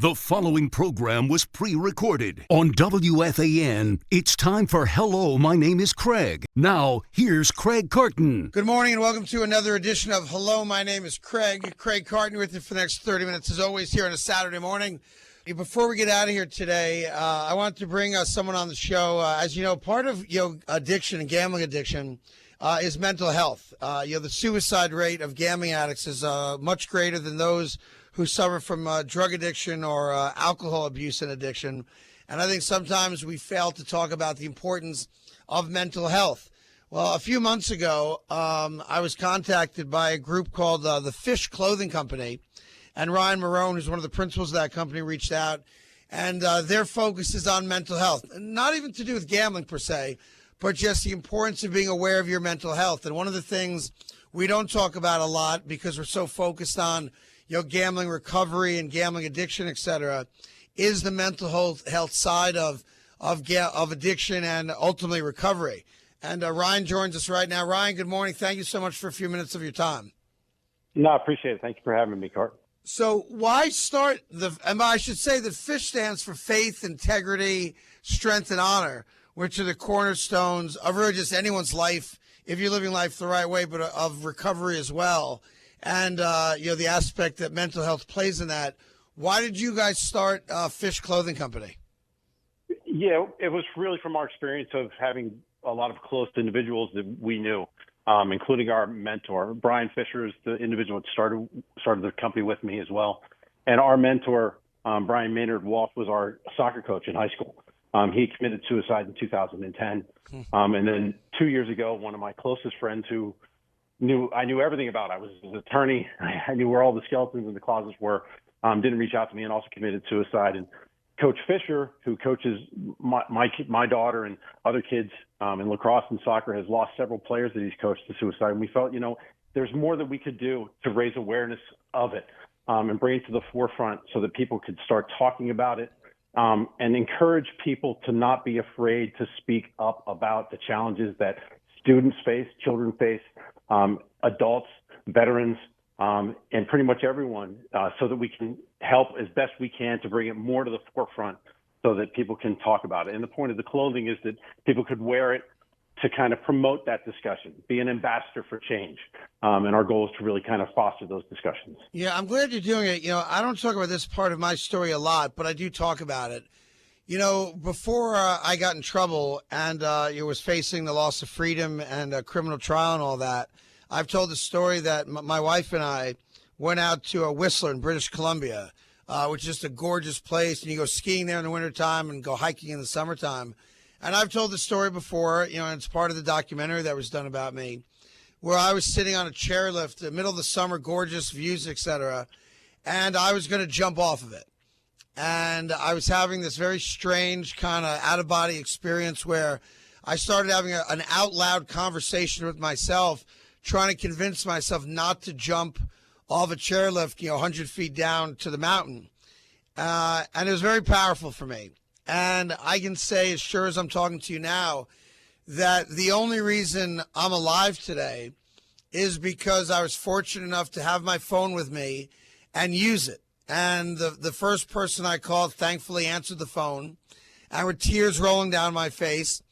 The following program was pre-recorded on WFAN. It's time for Hello, My Name is Craig. Now, here's Craig Carton. Good morning and welcome to another edition of Hello, My Name is Craig. Craig Carton with you for the next 30 minutes, as always, here on a Saturday morning. Before we get out of here today, I want to bring someone on the show. As you know, part of addiction and gambling addiction is mental health. The suicide rate of gambling addicts is much greater than those who suffer from drug addiction or alcohol abuse and addiction. And I think sometimes we fail to talk about the importance of mental health. Well, a few months ago, I was contacted by a group called the Fish Clothing Company. And Ryan Marone, who's one of the principals of that company, reached out. And their focus is on mental health. Not even to do with gambling per se, but just the importance of being aware of your mental health. And one of the things we don't talk about a lot because we're so focused on gambling recovery and gambling addiction, et cetera, is the mental health side of addiction and ultimately recovery. And Ryan joins us right now. Ryan, good morning. Thank you so much for a few minutes of your time. No, I appreciate it. Thank you for having me, Cart. So why start I should say that FISH stands for faith, integrity, strength, and honor, which are the cornerstones of really just anyone's life, if you're living life the right way, but of recovery as well. And, the aspect that mental health plays in that. Why did you guys start Fish Clothing Company? Yeah, it was really from our experience of having a lot of close individuals that we knew, including our mentor. Brian Fisher is the individual that started the company with me as well. And our mentor, Brian Maynard Walsh, was our soccer coach in high school. He committed suicide in 2010. And then 2 years ago, one of my closest friends who I knew everything about. I was his attorney. I knew where all the skeletons in the closets were. Didn't reach out to me and also committed suicide. And Coach Fisher, who coaches my daughter and other kids in lacrosse and soccer, has lost several players that he's coached to suicide. And we felt, there's more that we could do to raise awareness of it and bring it to the forefront so that people could start talking about it and encourage people to not be afraid to speak up about the challenges that students face, children face, adults, veterans, and pretty much everyone, so that we can help as best we can to bring it more to the forefront so that people can talk about it. And the point of the clothing is that people could wear it to kind of promote that discussion, be an ambassador for change. And our goal is to really kind of foster those discussions. Yeah, I'm glad you're doing it. I don't talk about this part of my story a lot, but I do talk about it. Before I got in trouble and was facing the loss of freedom and a criminal trial and all that, I've told the story that my wife and I went out to a Whistler in British Columbia, which is just a gorgeous place. And you go skiing there in the wintertime and go hiking in the summertime. And I've told the story before, and it's part of the documentary that was done about me, where I was sitting on a chairlift in the middle of the summer, gorgeous views, et cetera, and I was going to jump off of it. And I was having this very strange kind of out-of-body experience where I started having an out-loud conversation with myself, trying to convince myself not to jump off a chairlift, 100 feet down to the mountain. And it was very powerful for me. And I can say, as sure as I'm talking to you now, that the only reason I'm alive today is because I was fortunate enough to have my phone with me and use it. And the first person I called thankfully answered the phone, and with tears rolling down my face,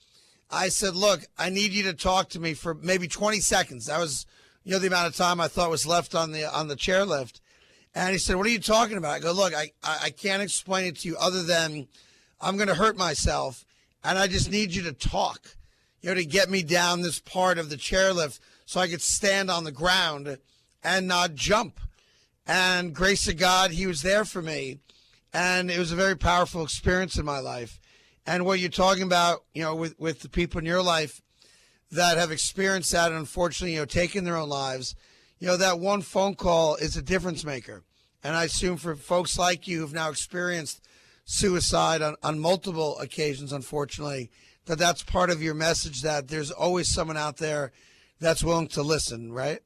I said, look, I need you to talk to me for maybe 20 seconds. That was, the amount of time I thought was left on the chairlift. And he said, what are you talking about? I go, look, I can't explain it to you other than I'm going to hurt myself, and I just need you to talk, to get me down this part of the chairlift so I could stand on the ground and not jump. And grace of God, he was there for me. And it was a very powerful experience in my life. And what you're talking about, with the people in your life that have experienced that and unfortunately, taken their own lives, that one phone call is a difference maker. And I assume for folks like you who've now experienced suicide on multiple occasions, unfortunately, that's part of your message, that there's always someone out there that's willing to listen, right?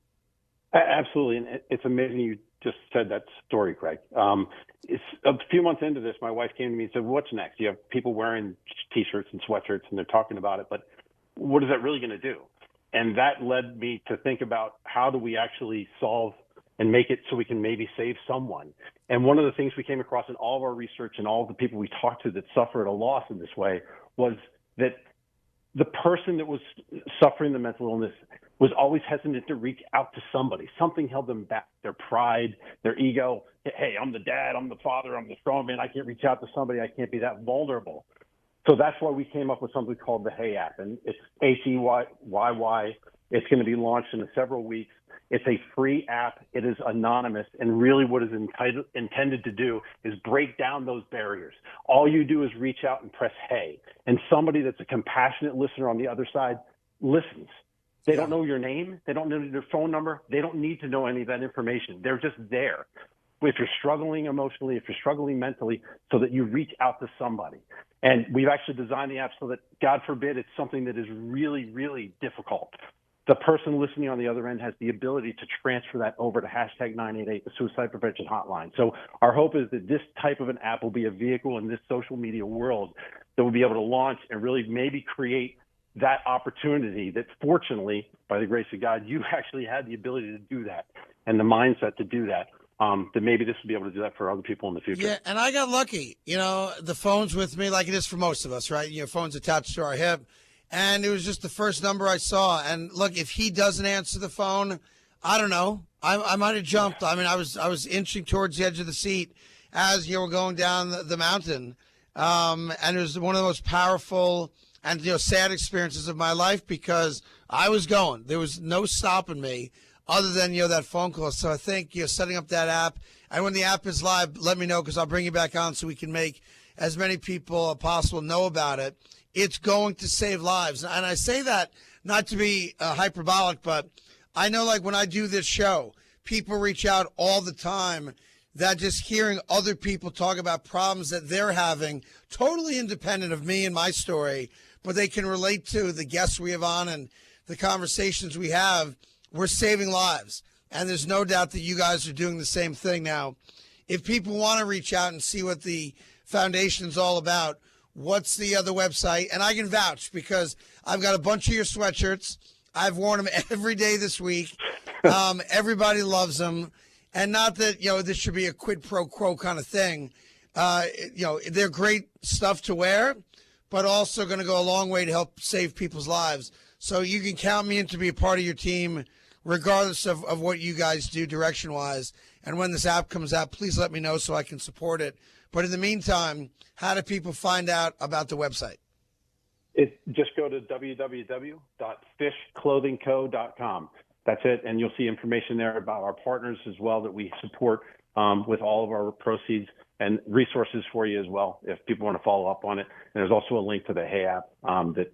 Absolutely. And it's amazing you just said that story, Craig. It's a few months into this, my wife came to me and said, what's next? You have people wearing T-shirts and sweatshirts and they're talking about it, but what is that really going to do? And that led me to think about how do we actually solve and make it so we can maybe save someone. And one of the things we came across in all of our research and all of the people we talked to that suffered a loss in this way was that the person that was suffering the mental illness was always hesitant to reach out to somebody. Something held them back, their pride, their ego. Hey, I'm the dad, I'm the father, I'm the strong man. I can't reach out to somebody. I can't be that vulnerable. So that's why we came up with something called the Hey app. And it's HEYY. It's going to be launched in several weeks. It's a free app. It is anonymous. And really what it's intended to do is break down those barriers. All you do is reach out and press Hey. And somebody that's a compassionate listener on the other side listens. They don't know your name. They don't know your phone number. They don't need to know any of that information. They're just there. If you're struggling emotionally, if you're struggling mentally, so that you reach out to somebody. And we've actually designed the app so that, God forbid, it's something that is really, really difficult. The person listening on the other end has the ability to transfer that over to hashtag 988, the suicide prevention hotline. So our hope is that this type of an app will be a vehicle in this social media world that will be able to launch and really maybe create that opportunity that, fortunately, by the grace of God, you actually had the ability to do that and the mindset to do that. That maybe this will be able to do that for other people in the future. Yeah, and I got lucky. The phone's with me like it is for most of us, right? Phone's attached to our hip. And it was just the first number I saw. And look, if he doesn't answer the phone, I don't know. I might have jumped. I mean, I was inching towards the edge of the seat as we're going down the mountain. And it was one of the most powerful and sad experiences of my life because I was going. There was no stopping me other than that phone call. So I think setting up that app, and when the app is live, let me know because I'll bring you back on so we can make as many people as possible know about it. It's going to save lives. And I say that not to be hyperbolic, but I know like when I do this show, people reach out all the time that just hearing other people talk about problems that they're having, totally independent of me and my story, but they can relate to the guests we have on and the conversations we have. We're saving lives. And there's no doubt that you guys are doing the same thing. Now, if people want to reach out and see what the foundation's all about, what's the other website? And I can vouch because I've got a bunch of your sweatshirts. I've worn them every day this week. Everybody loves them. And not that, this should be a quid pro quo kind of thing. They're great stuff to wear, but also going to go a long way to help save people's lives. So you can count me in to be a part of your team, regardless of what you guys do direction-wise. And when this app comes out, please let me know so I can support it. But in the meantime, how do people find out about the website? Just go to www.fishclothingco.com. That's it, and you'll see information there about our partners as well that we support with all of our proceeds and resources for you as well if people want to follow up on it. And there's also a link to the Hey app that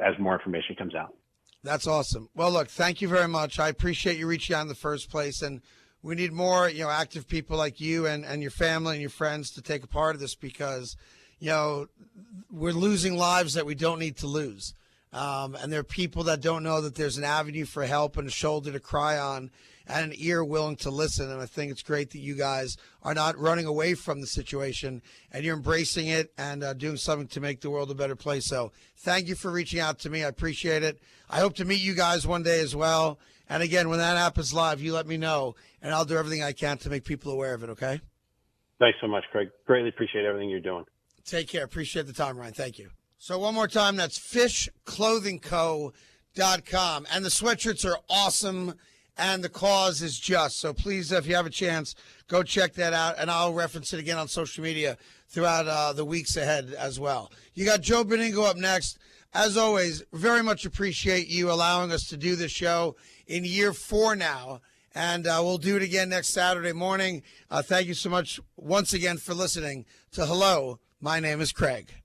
as more information comes out. That's awesome. Well, look, thank you very much. I appreciate you reaching out in the first place, and we need more, active people like you and your family and your friends to take a part of this because, we're losing lives that we don't need to lose. And there are people that don't know that there's an avenue for help and a shoulder to cry on and an ear willing to listen. And I think it's great that you guys are not running away from the situation and you're embracing it and doing something to make the world a better place. So thank you for reaching out to me. I appreciate it. I hope to meet you guys one day as well. And again, when that app is live, you let me know and I'll do everything I can to make people aware of it. Okay. Thanks so much, Craig. Greatly appreciate everything you're doing. Take care. Appreciate the time, Ryan. Thank you. So one more time, that's fishclothingco.com. And the sweatshirts are awesome, and the cause is just. So please, if you have a chance, go check that out, and I'll reference it again on social media throughout the weeks ahead as well. You got Joe Beningo up next. As always, very much appreciate you allowing us to do this show in year 4 now, and we'll do it again next Saturday morning. Thank you so much once again for listening to Hello, My Name is Craig.